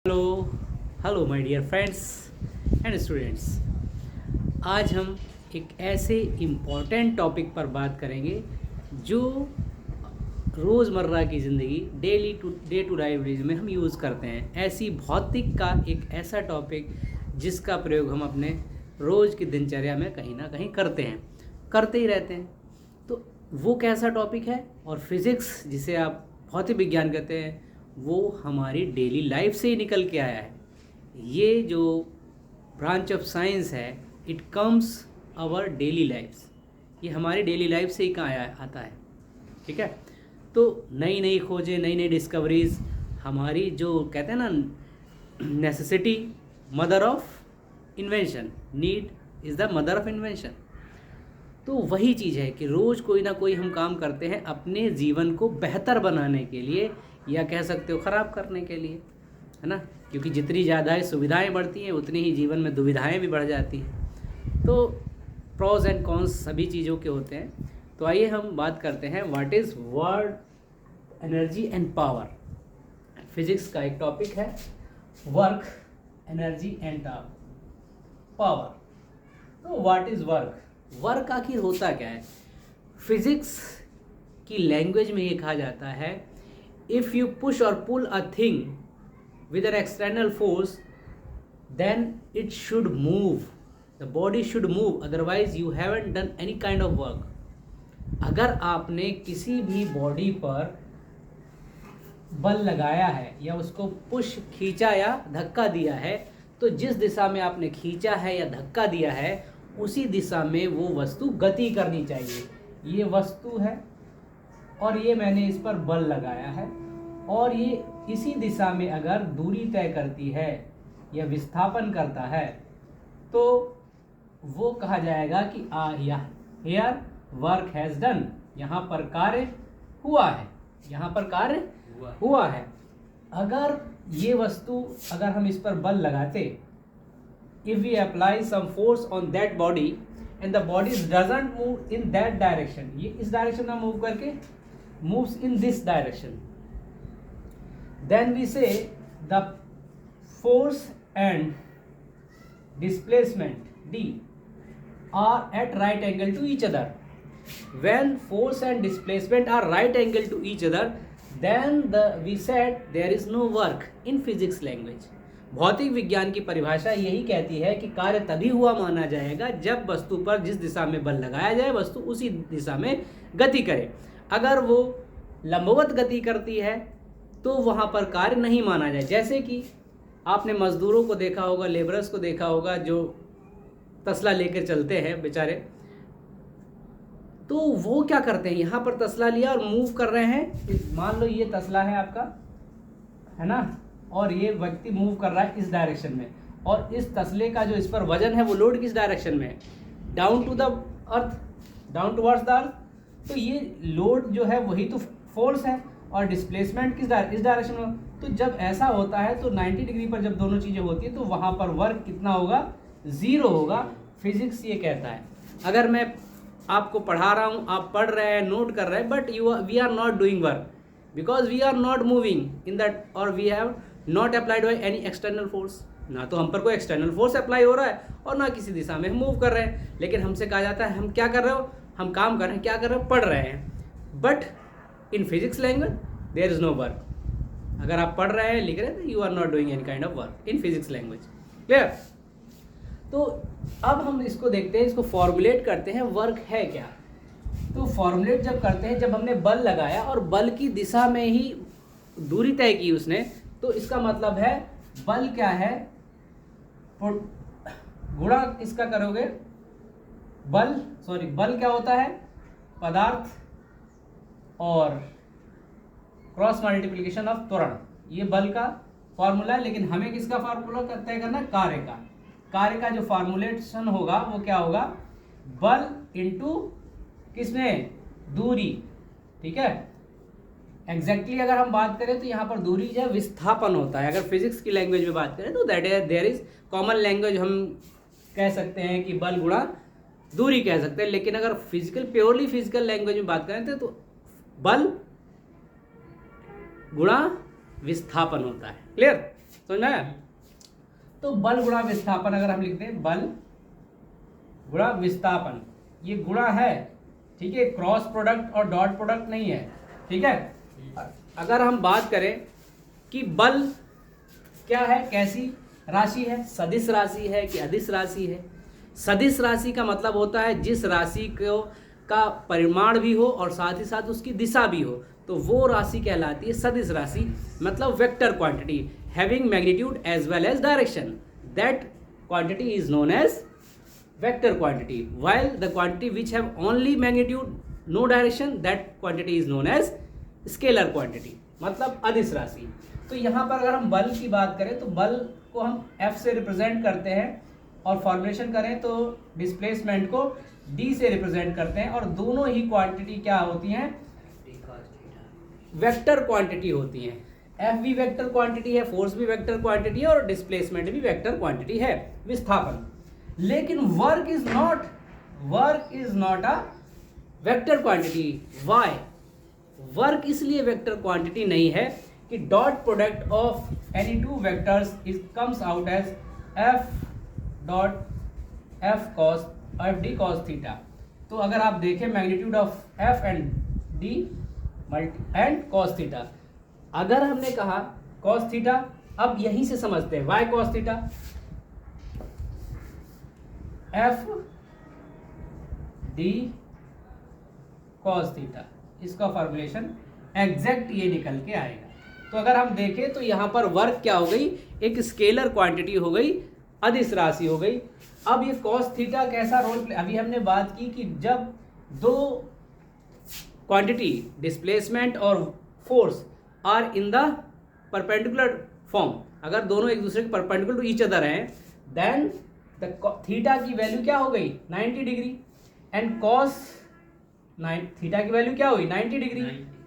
Hello hello my dear friends and students. आज हम एक ऐसे इम्पॉर्टेंट टॉपिक पर बात करेंगे जो रोज़मर्रा की ज़िंदगी डे टू लाइफ में हम यूज़ करते हैं। ऐसी भौतिक का एक ऐसा टॉपिक जिसका प्रयोग हम अपने रोज़ की दिनचर्या में कहीं ना कहीं करते ही रहते हैं। तो वो कैसा टॉपिक है? और फिज़िक्स जिसे आप भौतिक विज्ञान कहते हैं वो हमारी डेली लाइफ से ही निकल के आया है। ये जो ब्रांच ऑफ साइंस है it comes our daily lifes, ये हमारी डेली लाइफ से ही आता है। ठीक है, तो नई नई खोजें, नई नई डिस्कवरीज, हमारी जो कहते हैं ना necessity mother of invention, need is the mother of invention. तो वही चीज़ है कि रोज़ कोई ना कोई हम काम करते हैं अपने जीवन को बेहतर बनाने के लिए, या कह सकते हो ख़राब करने के लिए, है ना। क्योंकि जितनी ज़्यादा सुविधाएं बढ़ती हैं उतनी ही जीवन में दुविधाएं भी बढ़ जाती हैं। तो प्रोज एंड कॉन्स सभी चीज़ों के होते हैं। तो आइए हम बात करते हैं what is word, energy and power. Physics का एक टॉपिक है वर्क, एनर्जी एंड पावर। तो व्हाट इज़ वर्क? वर्क आखिर होता क्या है? फिजिक्स की लैंग्वेज में ये कहा जाता है, इफ़ यू पुश और pull a thing with an external force then it should move, the body should move, otherwise you haven't done any kind of work. अगर आपने किसी भी बॉडी पर बल लगाया है या उसको पुश खींचा या धक्का दिया है, तो जिस दिशा में आपने खींचा है या धक्का दिया है उसी दिशा में वो वस्तु गति करनी चाहिए। ये वस्तु है और ये मैंने इस पर बल लगाया है और ये इसी दिशा में अगर दूरी तय करती है या विस्थापन करता है तो वो कहा जाएगा कि हियर वर्क हैज़ डन, यहाँ पर कार्य हुआ है, यहाँ पर कार्य हुआ है। अगर ये वस्तु, अगर हम इस पर बल लगाते, if we apply some force on that body and the body doesn't move in that direction, ये इस डायरेक्शन में मूव करके moves in this direction, then we say the force and displacement D are at right angle to each other. When force and displacement are right angle to each other, then we said there is no work in physics language. भौतिक विज्ञान की परिभाषा यही कहती है कि कार्य तभी हुआ माना जाएगा जब वस्तु पर जिस दिशा में बल लगाया जाए वस्तु उसी दिशा में गति करे। अगर वो लंबवत गति करती है तो वहाँ पर कार्य नहीं माना जाए। जैसे कि आपने मज़दूरों को देखा होगा, लेबरर्स को देखा होगा जो तसला लेकर चलते हैं बेचारे, तो वो क्या करते हैं, यहाँ पर तसला लिया और मूव कर रहे हैं। मान लो ये तसला है आपका, है ना, और ये व्यक्ति मूव कर रहा है इस डायरेक्शन में, और इस तसले का जो इस पर वजन है वो लोड किस डायरेक्शन में है, down to the earth, down towards the earth. तो ये लोड जो है वही तो फोर्स है और डिस्प्लेसमेंट इस डायरेक्शन में। तो जब ऐसा होता है तो 90 डिग्री पर जब दोनों चीज़ें होती है तो वहाँ पर वर्क कितना होगा, ज़ीरो होगा। फिजिक्स ये कहता है। अगर मैं आपको पढ़ा रहा हूँ, आप पढ़ रहे हैं, नोट कर रहे हैं, but we are not doing work because we are not moving in that, और we have not applied by any external force. ना तो हम पर कोई एक्सटर्नल फोर्स अप्लाई हो रहा है और ना किसी दिशा में हम मूव कर रहे हैं। लेकिन हमसे कहा जाता है हम क्या कर रहे हो, हम काम कर रहे हैं, क्या कर रहे हो, पढ़ रहे हैं। But in physics language there is no work. अगर आप पढ़ रहे हैं, लिख रहे हैं, तो you are not doing any kind of work in physics language. Clear? तो अब हम इसको देखते हैं, इसको फॉर्मुलेट करते हैं, वर्क है क्या। तो फॉर्मुलेट जब करते हैं, जब हमने बल लगाया और बल की दिशा में ही दूरी तय की उसने, तो इसका मतलब है बल क्या है, गुणा इसका करोगे, बल क्या होता है, पदार्थ और क्रॉस मल्टीप्लिकेशन ऑफ त्वरण, ये बल का फॉर्मूला है। लेकिन हमें किसका फॉर्मूला तय करना है, कार्य का जो फॉर्मुलेशन होगा वो क्या होगा, बल इनटू किसमें, दूरी। ठीक है, एग्जैक्टली अगर हम बात करें तो यहाँ पर दूरी जो है विस्थापन होता है। अगर फिजिक्स की लैंग्वेज में बात करें तो that is there is common language, हम कह सकते हैं कि बल गुणा दूरी कह सकते हैं। लेकिन अगर प्योरली फिजिकल लैंग्वेज में बात करें तो बल गुणा विस्थापन होता है। क्लियर? समझ में आया? तो बल गुणा विस्थापन अगर हम लिखते हैं बल गुणा विस्थापन, ये गुणा है, ठीक है, क्रॉस प्रोडक्ट और डॉट प्रोडक्ट नहीं है, ठीक है। अगर हम बात करें कि बल क्या है, कैसी राशि है, सदिश राशि है कि अदिश राशि है। सदिश राशि का मतलब होता है जिस राशि को का परिमाण भी हो और साथ ही साथ उसकी दिशा भी हो, तो वो राशि कहलाती है सदिश राशि, मतलब vector quantity having magnitude as well as direction, that quantity is known as vector quantity, while the quantity which have only magnitude no direction, that quantity is known as scalar quantity, मतलब अदिश राशि। तो यहाँ पर अगर हम बल की बात करें तो बल को हम F से रिप्रेजेंट करते हैं और फॉर्मुलेशन करें तो डिस्प्लेसमेंट को D से रिप्रेजेंट करते हैं, और दोनों ही क्वांटिटी क्या होती हैं, वेक्टर क्वांटिटी होती हैं। F भी वेक्टर क्वांटिटी है, फोर्स भी वेक्टर क्वांटिटी है और डिस्प्लेसमेंट भी वेक्टर क्वांटिटी है, विस्थापन। लेकिन work is not a vector quantity. Why? Work इसलिए वेक्टर क्वांटिटी नहीं है कि dot product of any two vectors is comes out as F dot F D cos theta. तो अगर आप देखें magnitude of F and D and cos theta, अगर हमने कहा कॉस थीटा, अब यहीं से समझते हैं why cos theta, F D cos theta, इसका फॉर्मुलेशन एग्जैक्ट ये निकल के आएगा। तो अगर हम देखें तो यहाँ पर वर्क क्या हो गई, एक स्केलर क्वांटिटी हो गई, अदिश राशि हो गई। अब ये कॉस थीटा कैसा रोल प्ले, अभी हमने बात की कि जब दो क्वांटिटी डिस्प्लेसमेंट और force are in the perpendicular form, अगर दोनों एक दूसरे के परपेंडिकुलर टू ईच अदर हैं, देन थीटा की वैल्यू क्या हो गई 90 डिग्री, एंड कॉस थीटा की वैल्यू क्या हुई 90 डिग्री,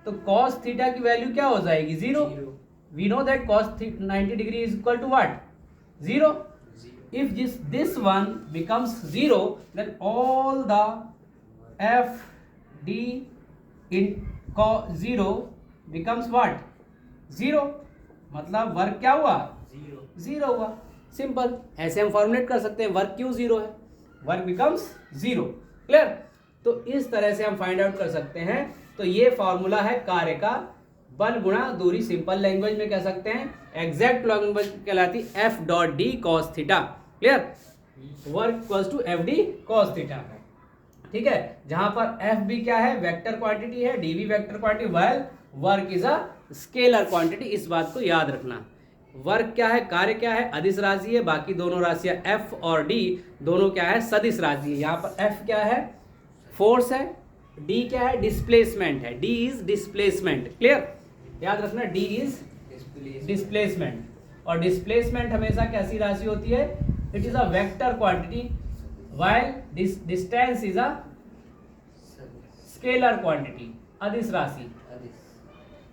तो कॉस थीटा की वैल्यू क्या हो जाएगी 0। We know that cos 90 degree is equal to what 0। If this one becomes 0 then all the F D in 0 becomes what 0, मतलब वर्क क्या हुआ 0 हुआ। सिंपल, ऐसे हम फॉर्मुलेट कर सकते हैं वर्क क्यों 0 है, वर्क बिकम्स 0। क्लियर? तो इस तरह से हम फाइंड आउट कर सकते हैं। तो ये फॉर्मूला है कार्य का, बल गुणा दूरी, सिंपल लैंग्वेज में कह सकते हैं, एग्जैक्ट लैंग्वेज कहलाती F dot D cos theta. Clear? Work equals to F D cos theta, ठीक है। जहां पर एफ भी क्या है, वेक्टर क्वांटिटी है, डी भी vector quantity, well work is a scalar quantity. इस बात को याद रखना। वर्क क्या है, कार्य क्या है, अदिश राशि है, बाकी दोनों राशियां एफ और डी दोनों क्या है, सदिश राशि है। यहाँ पर एफ क्या है, फोर्स है, डी क्या है, डिस्प्लेसमेंट है, डी इज डिस्प्लेसमेंट। क्लियर? याद रखना, डी इज डिस्प्लेसमेंट, और डिस्प्लेसमेंट हमेशा कैसी राशि होती है, it is a vector quantity, while distance is a scalar quantity, अदिश राशि।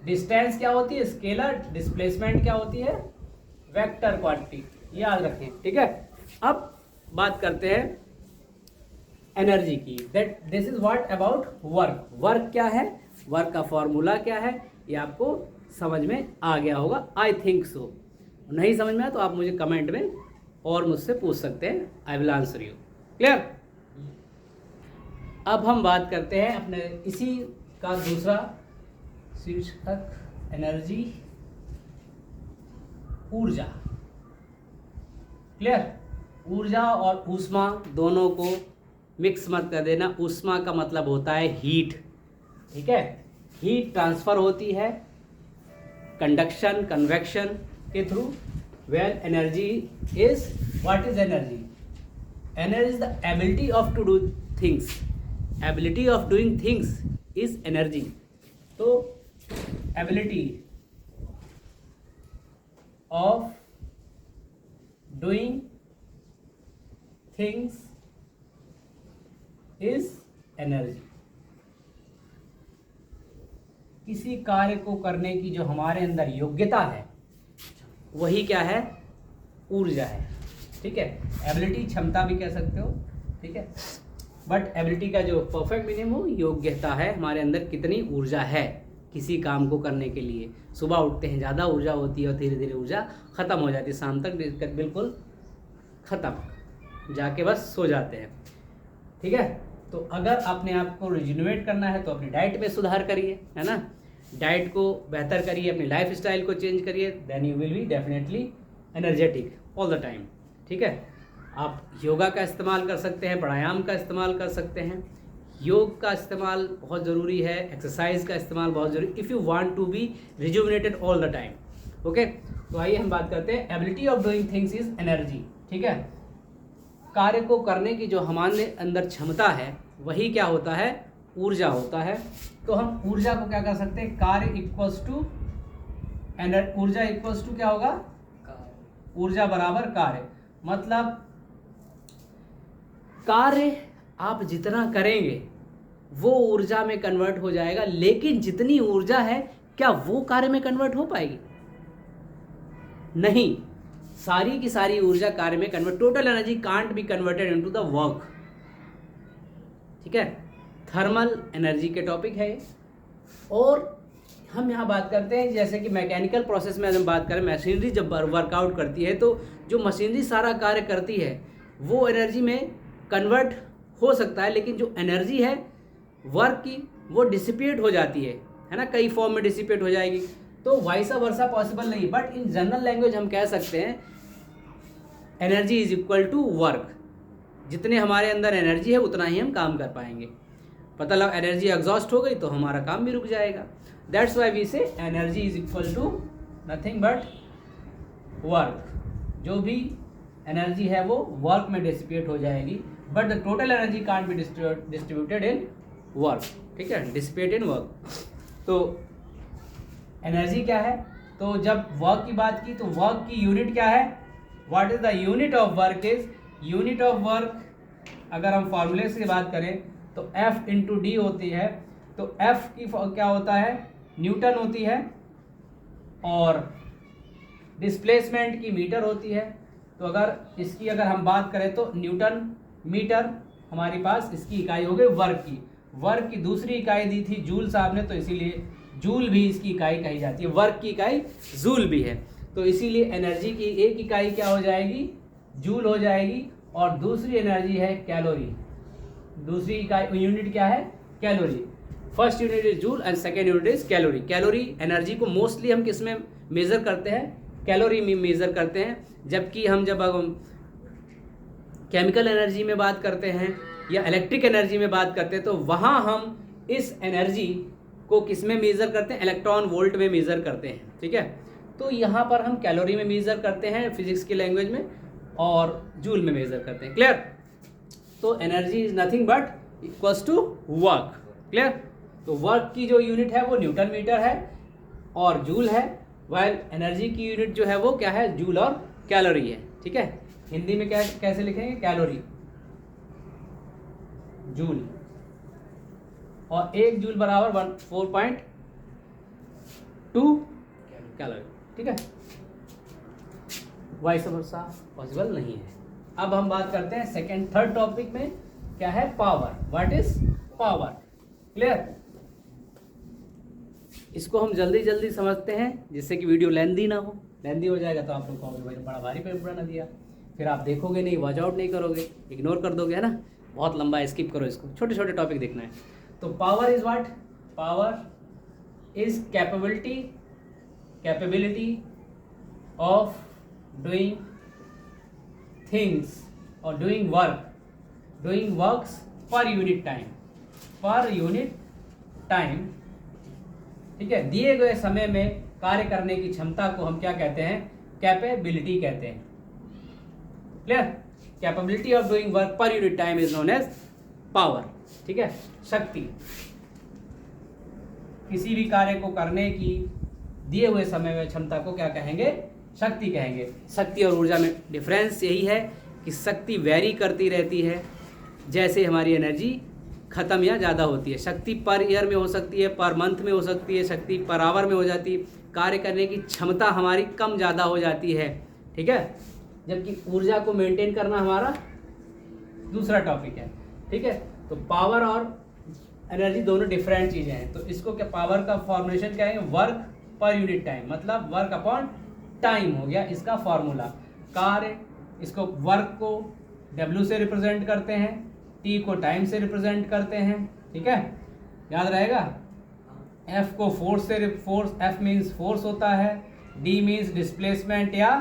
डिस्टेंस क्या होती है, स्केलर, डिस्प्लेसमेंट क्या होती है, वेक्टर क्वांटिटी, याद रखें, ठीक है। अब बात करते हैं एनर्जी की, that this is what about work. Work क्या है, वर्क का फॉर्मूला क्या है, ये आपको समझ में आ गया होगा, आई थिंक सो। नहीं समझ में आया तो आप मुझे कमेंट में और मुझसे पूछ सकते हैं, आई विल आंसर यू। क्लियर? अब हम बात करते हैं अपने इसी का दूसरा शीर्षक, एनर्जी, ऊर्जा। क्लियर? ऊर्जा और ऊष्मा दोनों को मिक्स मत कर देना। ऊष्मा का मतलब होता है हीट, ठीक है। हीट ट्रांसफर होती है कंडक्शन, कन्वेक्शन के through. Well energy is, what is energy? Energy is the ability of to do things, ability of doing things is energy. तो ability of doing things is energy. किसी कार्य को करने की जो हमारे अंदर योग्यता है वही क्या है, ऊर्जा है, ठीक है। एबिलिटी क्षमता भी कह सकते हो, ठीक है, बट एबिलिटी का जो परफेक्ट मीनिंग हो योग्यता है, हमारे अंदर कितनी ऊर्जा है, किसी काम को करने के लिए। सुबह उठते हैं ज़्यादा ऊर्जा होती है और धीरे धीरे ऊर्जा ख़त्म हो जाती है, शाम तक बिल्कुल ख़त्म, जाके बस सो जाते हैं। ठीक है, तो अगर अपने आप को रिजुनवेट करना है तो अपनी डाइट में सुधार करिए, है ना, डाइट को बेहतर करिए, अपनी लाइफ स्टाइल को चेंज करिए, then you will be definitely energetic all the time. ठीक है, आप योगा का इस्तेमाल कर सकते हैं, प्राणायाम का इस्तेमाल कर सकते हैं, योग का इस्तेमाल बहुत ज़रूरी है, एक्सरसाइज का इस्तेमाल बहुत ज़रूरी, if you want to be rejuvenated all the time. Okay, तो आइए हम बात करते हैं ability of doing things is energy. ठीक है, कार्य को करने की जो हमारे अंदर क्षमता है वही क्या होता है, ऊर्जा होता है। तो हम ऊर्जा को क्या कर सकते हैं, कार्य इक्वल्स टू ऊर्जा इक्वल्स टू क्या होगा, ऊर्जा बराबर कार्य। मतलब कार्य आप जितना करेंगे वो ऊर्जा में कन्वर्ट हो जाएगा, लेकिन जितनी ऊर्जा है क्या वो कार्य में कन्वर्ट हो पाएगी, नहीं, सारी की सारी ऊर्जा कार्य में convert, total energy can't be converted into the work. ठीक है, थर्मल एनर्जी के टॉपिक है। और हम यहाँ बात करते हैं जैसे कि मैकेनिकल प्रोसेस में हम बात करें, मशीनरी जब वर्कआउट करती है तो जो मशीनरी सारा कार्य करती है वो एनर्जी में कन्वर्ट हो सकता है, लेकिन जो एनर्जी है वर्क की वो डिसिपेट हो जाती है ना, कई फॉर्म में डिसिपेट हो जाएगी, तो वाइसा वर्सा पॉसिबल नहीं। बट इन जनरल लैंग्वेज हम कह सकते हैं energy is equal to work, जितने हमारे अंदर एनर्जी है उतना ही हम काम कर पाएंगे। पता लगा एनर्जी एग्जॉस्ट हो गई तो हमारा काम भी रुक जाएगा। That's why we say energy is equal to nothing but work. जो भी एनर्जी है वो वर्क में डिसिपेट हो जाएगी, but the total energy can't be distributed in work. ठीक है, डिसिपेट इन वर्क। तो एनर्जी क्या है, तो जब वर्क की बात की तो वर्क की यूनिट क्या है, what is the unit of work is, unit of work अगर हम फार्मूले से बात करें तो F इंटू डी होती है। तो F की क्या होता है, न्यूटन होती है, और डिस्प्लेसमेंट की मीटर होती है। तो अगर इसकी अगर हम बात करें तो न्यूटन मीटर हमारे पास इसकी इकाई हो गई वर्क की। वर्क की दूसरी इकाई दी थी जूल साहब ने, तो इसीलिए जूल भी इसकी इकाई कही जाती है, वर्क की इकाई जूल भी है। तो इसीलिए एनर्जी की एक इकाई क्या हो जाएगी, जूल हो जाएगी, और दूसरी एनर्जी है कैलोरी। दूसरी इकाई यूनिट क्या है, calorie. First unit is joule and second unit is calorie. Calorie energy को मोस्टली हम किस में मेजर करते हैं, कैलोरी में मेजर करते हैं, जबकि हम जब केमिकल एनर्जी में बात करते हैं या इलेक्ट्रिक एनर्जी में बात करते हैं तो वहाँ हम इस एनर्जी को किस में मेजर करते हैं, इलेक्ट्रॉन वोल्ट में मेजर करते हैं। ठीक है, तो यहाँ पर हम कैलोरी में मेजर करते हैं फिजिक्स की लैंग्वेज में, और जूल में मेजर करते हैं। क्लियर, तो energy is nothing but equals to work. Clear, तो वर्क की जो यूनिट है वो न्यूटन मीटर है और जूल है, वाइल एनर्जी की यूनिट जो है वो क्या है, जूल और कैलोरी है। ठीक है, हिंदी में क्या कैसे लिखेंगे, कैलोरी, जूल, और एक जूल बराबर 4.2 कैलोरी। ठीक है, वाइस वर्सा पॉसिबल नहीं है। अब हम बात करते हैं सेकेंड थर्ड टॉपिक में, क्या है, power. What is power. Clear, इसको हम जल्दी जल्दी समझते हैं जिससे कि वीडियो लेंदी ना हो। लेंदी हो जाएगा तो आप लोग कहोगे भाई बड़ा भारी पेपर बना दिया, फिर आप देखोगे नहीं, वॉच आउट नहीं करोगे, इग्नोर कर दोगे, है ना, बहुत लंबा है, स्किप करो इसको, छोटे छोटे टॉपिक देखना है। तो power is what, power is capability of doing things और doing works per unit time. ठीक है, दिए गए समय में कार्य करने की क्षमता को हम क्या कहते हैं, कैपेबिलिटी कहते हैं। Clear, capability of doing work per unit time is known as power. ठीक है, शक्ति, किसी भी कार्य को करने की दिए हुए समय में क्षमता को क्या कहेंगे, शक्ति कहेंगे। शक्ति और ऊर्जा में डिफरेंस यही है कि शक्ति वेरी करती रहती है, जैसे हमारी एनर्जी खत्म या ज़्यादा होती है। शक्ति पर ईयर में हो सकती है, पर मंथ में हो सकती है, शक्ति पर आवर में हो जाती है। कार्य करने की क्षमता हमारी कम ज़्यादा हो जाती है। ठीक है, जबकि ऊर्जा को मेंटेन करना हमारा दूसरा टॉपिक है। ठीक है, तो पावर और एनर्जी दोनों डिफरेंट चीज़ें हैं। तो इसको क्या पावर का फॉर्मुलेशन क्या है, वर्क पर यूनिट टाइम, मतलब वर्क अपॉन टाइम हो गया इसका फॉर्मूला। कार्य, इसको वर्क को W से रिप्रेजेंट करते हैं, T को टाइम से रिप्रेजेंट करते हैं, ठीक है, याद रहेगा। F को फोर्स से, फोर्स F मीन्स फोर्स होता है, D मीन्स डिस्प्लेसमेंट या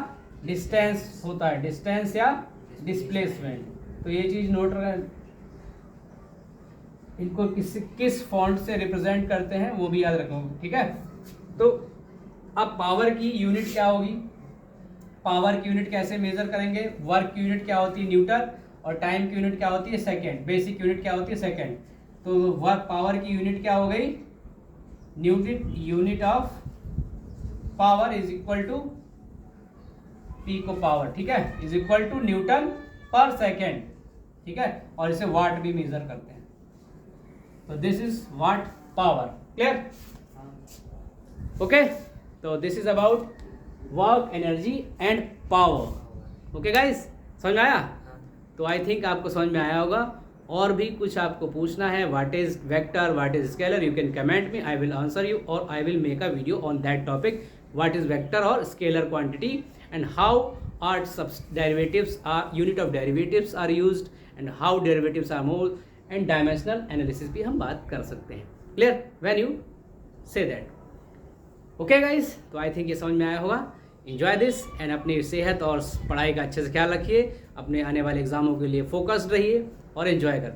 डिस्टेंस होता है, डिस्टेंस या डिस्प्लेसमेंट। तो ये चीज़ नोट रखें, इनको किस फॉन्ट से रिप्रेजेंट करते हैं वो भी याद रखो, ठीक है। तो अब पावर की यूनिट क्या होगी, पावर की यूनिट कैसे मेजर करेंगे, वर्क की यूनिट क्या होती है न्यूटन, और टाइम की यूनिट क्या होती है सेकेंड, बेसिक यूनिट क्या होती है सेकेंड। तो वर्क पावर की यूनिट क्या हो गई, unit of power is equal to P को पावर, ठीक है, is equal to newton per second, ठीक है, और इसे वाट भी मेजर करते हैं। तो this is watt power, clear, okay. तो this is about work, energy and power, okay guys, समझ में आया। तो आई थिंक आपको समझ में आया होगा। और भी कुछ आपको पूछना है, what is vector, what is scalar, you can comment me, I will answer you, और I will make a video on that topic, what is vector और scalar quantity and how are derivatives are, unit of derivatives are used and how derivatives are moved, and dimensional analysis भी हम बात कर सकते हैं, clear, when you say that, okay guys. तो I think ये समझ में आया होगा। एंजॉय दिस एंड अपनी सेहत और पढ़ाई का अच्छे से ख्याल रखिए, अपने आने वाले एग्जामों के लिए फोकस्ड रहिए और एंजॉय करें।